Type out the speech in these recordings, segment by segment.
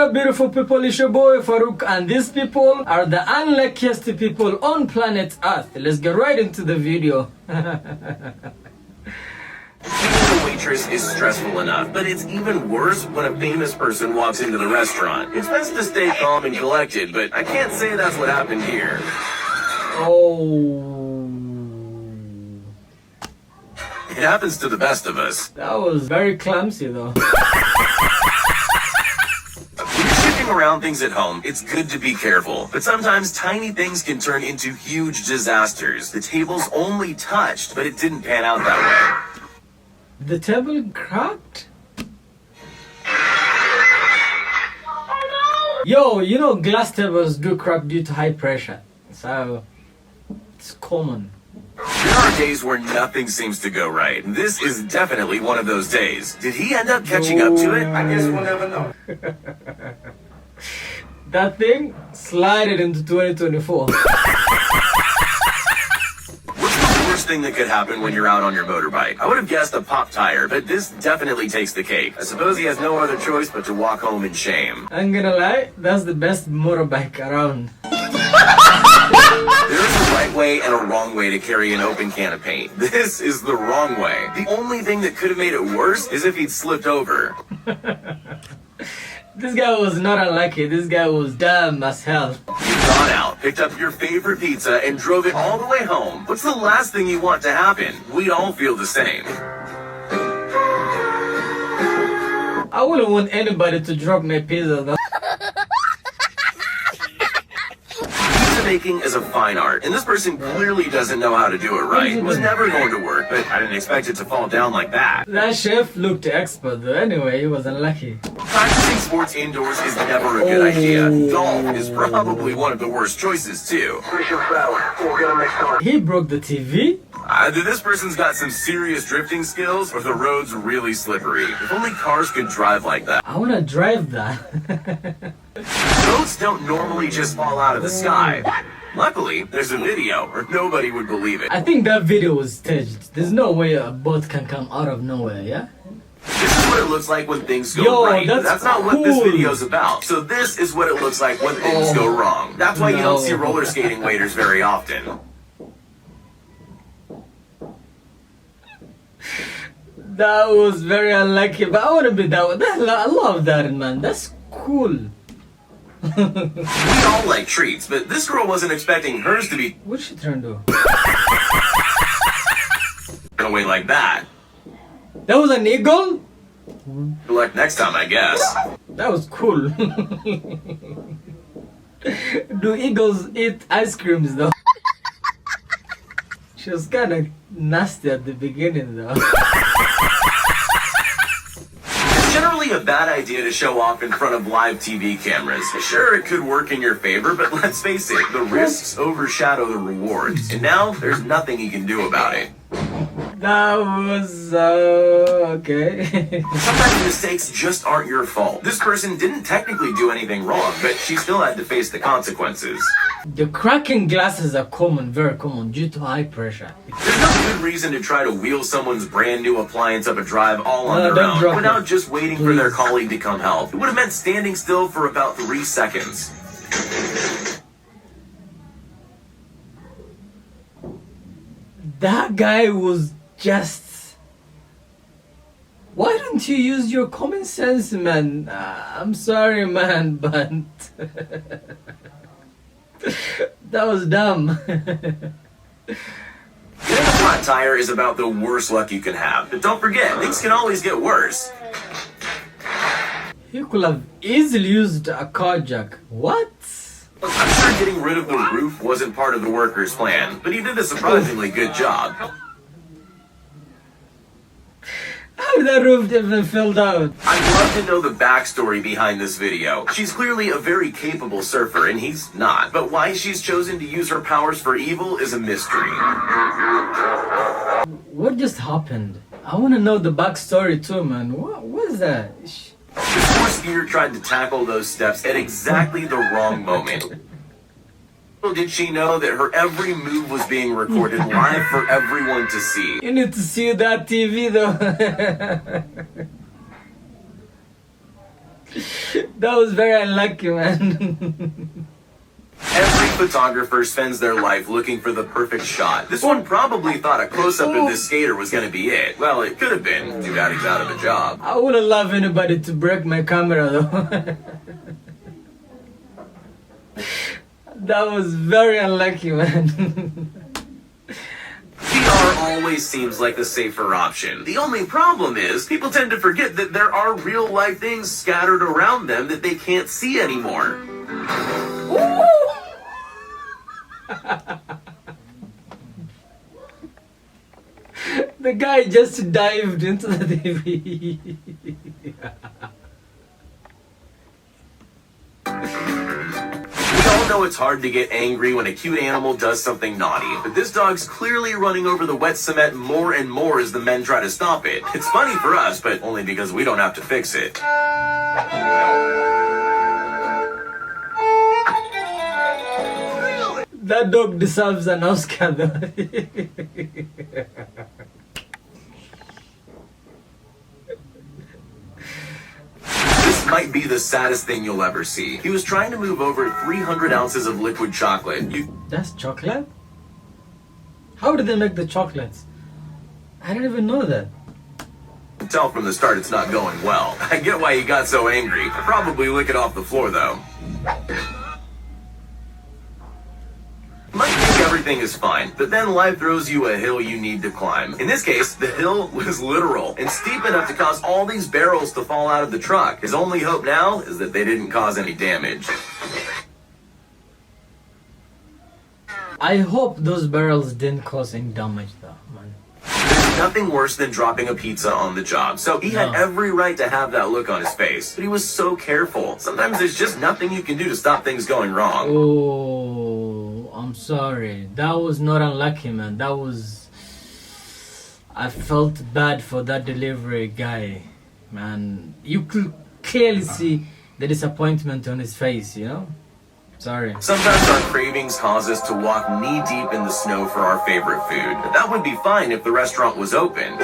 up, beautiful people? It's your boy Farouk, and these people are the unluckiest people on planet Earth. Let's get right into the video. Being a waitress is stressful enough, but it's even worse when a famous person walks into the restaurant. It's best to stay calm and collected, but I can't say that's what happened here. Oh, It happens to the best of us. that was very clumsy though. When you're shifting around things at home, it's good to be careful, but sometimes tiny things can turn into huge disasters. The table's only touched, but it didn't pan out that way. The table cracked? Yo, you know glass tables do crack due to high pressure. So, it's common. There are days where nothing seems to go right. This is definitely one of those days. Did he end up catching up to it? I guess we'll never know. That thing slided into 2024. Worst thing that could happen when you're out on your motorbike. I would have guessed a pop tire, but this definitely takes the cake. I suppose he has no other choice but to walk home in shame. I'm gonna lie, that's the best motorbike around. There is a right way and a wrong way to carry an open can of paint. This is the wrong way. The only thing that could have made it worse is if he'd slipped over. This guy was not unlucky, this guy was dumb as hell. You've gone out, picked up your favorite pizza, and drove it all the way home. What's the last thing you want to happen? We all feel the same. I wouldn't want anybody to drop my pizza though. Pizza making is a fine art, and this person clearly doesn't know how to do it right. It was never going to work, but I didn't expect it to fall down like that. That chef looked expert though, anyway, he was unlucky. Practicing sports indoors is never a good idea. Golf is probably one of the worst choices, too. He broke the TV? Either this person's got some serious drifting skills, or the road's really slippery. If only cars could drive like that. I wanna drive that. Boats don't normally just fall out of the sky. Luckily, there's a video, or nobody would believe it. I think that video was staged. There's no way a boat can come out of nowhere, yeah? This is what it looks like when things go Yo, right. that's not what this cool. video's about. So this is what it looks like when things go wrong. That's why you don't see roller skating waiters very often. That was very unlucky, but I wanna be that one. I love that, man. That's cool. We all like treats, but this girl wasn't expecting hers to be What's she trying to do? away like that. That was an eagle? Good luck next time, I guess. That was cool. Do eagles eat ice creams though? She was kind of nasty at the beginning though. It's generally a bad idea to show off in front of live TV cameras. Sure, it could work in your favor, but let's face it, the risks overshadow the rewards. And now, there's nothing you can do about it. That was okay. Sometimes mistakes just aren't your fault. This person didn't technically do anything wrong, but she still had to face the consequences. The cracking glasses are common, very common, due to high pressure. There's no good reason to try to wheel someone's brand new appliance up a drive all on their don't own drop without it. just waiting for their colleague to come help. It would have meant standing still for about 3 seconds. That guy was just... Why don't you use your common sense, man? I'm sorry, man, but... That was dumb. Getting a flat tire is about the worst luck you can have. But don't forget, things can always get worse. He could have easily used a car jack. What? I'm sure getting rid of the roof wasn't part of the worker's plan, but he did a surprisingly good job. How did that roof even filled out? I'd love to know the backstory behind this video. She's clearly a very capable surfer, and he's not. But why she's chosen to use her powers for evil is a mystery. What just happened? I want to know the backstory too, man. What is that? This poor skier tried to tackle those steps at exactly the wrong moment. Little did she know that her every move was being recorded live for everyone to see. You need to see that TV though. That was very unlucky, man. Every photographer spends their life looking for the perfect shot. This one probably thought a close-up of this skater was going to be it. Well, it could have been. Too bad he's out of a job. I wouldn't love anybody to break my camera though. That was very unlucky, man. VR always seems like the safer option. The only problem is, people tend to forget that there are real-life things scattered around them that they can't see anymore. The guy just dived into the TV. We all know it's hard to get angry when a cute animal does something naughty, but this dog's clearly running over the wet cement more and more as the men try to stop it. It's funny for us, but only because we don't have to fix it. That dog deserves an Oscar though. This might be the saddest thing you'll ever see. He was trying to move over 300 ounces of liquid chocolate. That's chocolate? How did they make the chocolates? I didn't even know that. You can tell from the start it's not going well. I get why he got so angry. I'd probably lick it off the floor though. Might think everything is fine, but then life throws you a hill you need to climb. In this case, the hill was literal and steep enough to cause all these barrels to fall out of the truck. His only hope now is that they didn't cause any damage. I hope those barrels didn't cause any damage though, man. There's nothing worse than dropping a pizza on the job, so he had every right to have that look on his face. But he was so careful. Sometimes there's just nothing you can do to stop things going wrong. Oh, I'm sorry. That was not unlucky, man. That was... I felt bad for that delivery guy, man. You could clearly see the disappointment on his face, you know? Sorry. Sometimes our cravings cause us to walk knee-deep in the snow for our favorite food. But that would be fine if the restaurant was open.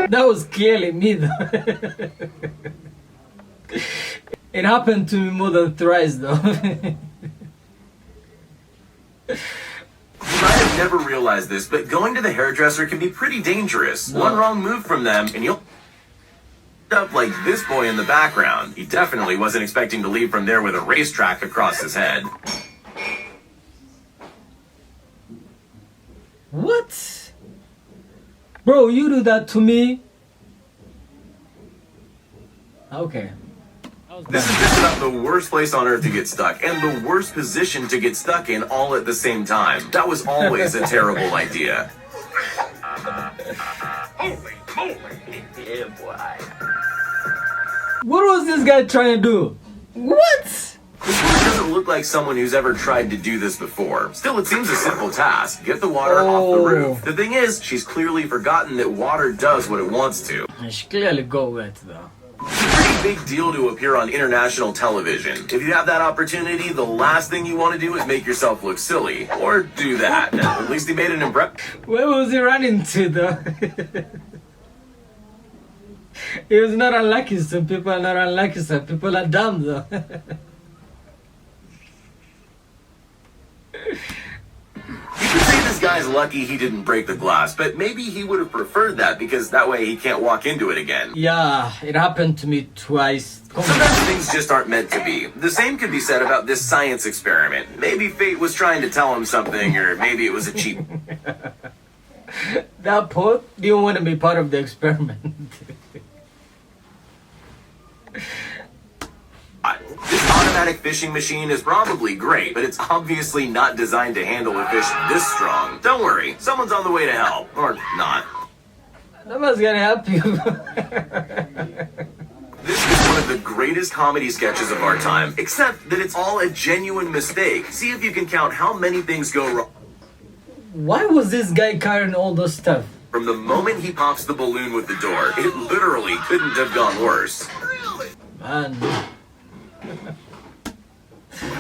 That was clearly me, though. It happened to me more than thrice, though. You might have never realized this, but going to the hairdresser can be pretty dangerous. No. One wrong move from them, and you'll end up like this boy in the background. He definitely wasn't expecting to leave from there with a racetrack across his head. What? Bro, you do that to me? Okay. This is just about the worst place on earth to get stuck, and the worst position to get stuck in all at the same time. That was always a terrible idea. Holy moly! Yeah, boy. What was this guy trying to do? What? This really doesn't look like someone who's ever tried to do this before. Still, it seems a simple task. Get the water off the roof. The thing is, she's clearly forgotten that water does what it wants to. She clearly go wet, though. It's a pretty big deal to appear on international television. If you have that opportunity, the last thing you want to do is make yourself look silly. Or do that. At least he made an impression. Where was he running to, though? He was not unlucky. Some people are not unlucky. Some people are dumb, though. You could say this guy's lucky he didn't break the glass, but maybe he would have preferred that because that way he can't walk into it again. Yeah, it happened to me twice. Sometimes things just aren't meant to be. The same could be said about this science experiment. Maybe fate was trying to tell him something, or maybe it was a cheap... That poet didn't want to be part of the experiment. This automatic fishing machine is probably great, but it's obviously not designed to handle a fish this strong. Don't worry, someone's on the way to help. Or not. Nobody's gonna help you. This is one of the greatest comedy sketches of our time, except that it's all a genuine mistake. See if you can count how many things go wrong. Why was this guy carrying all those stuff? From the moment he pops the balloon with the door, it literally couldn't have gone worse. Man.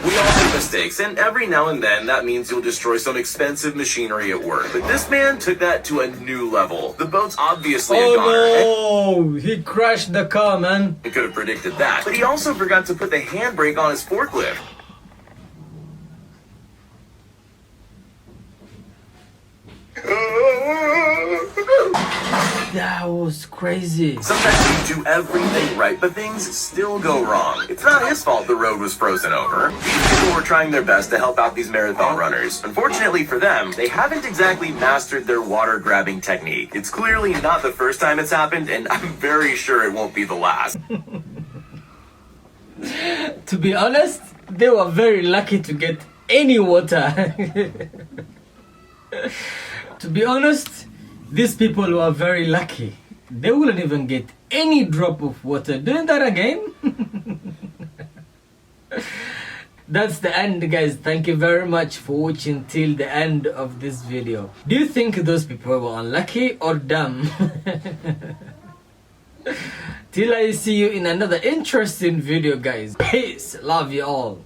We all make mistakes, and every now and then that means you'll destroy some expensive machinery at work. But this man took that to a new level. The boat's obviously a goner. Oh no! He crashed the car, man. He could have predicted that. But he also forgot to put the handbrake on his forklift. That was crazy. Sometimes you do everything right, but things still go wrong. It's not his fault the road was frozen over. These people were trying their best to help out these marathon runners. Unfortunately for them, they haven't exactly mastered their water grabbing technique. It's clearly not the first time it's happened, and I'm very sure it won't be the last. To be honest, they were very lucky to get any water. To be honest, these people were very lucky. They wouldn't even get any drop of water. Doing that again? That's the end, guys. Thank you very much for watching till the end of this video. Do you think those people were unlucky or dumb? Till I see you in another interesting video, guys. Peace. Love you all.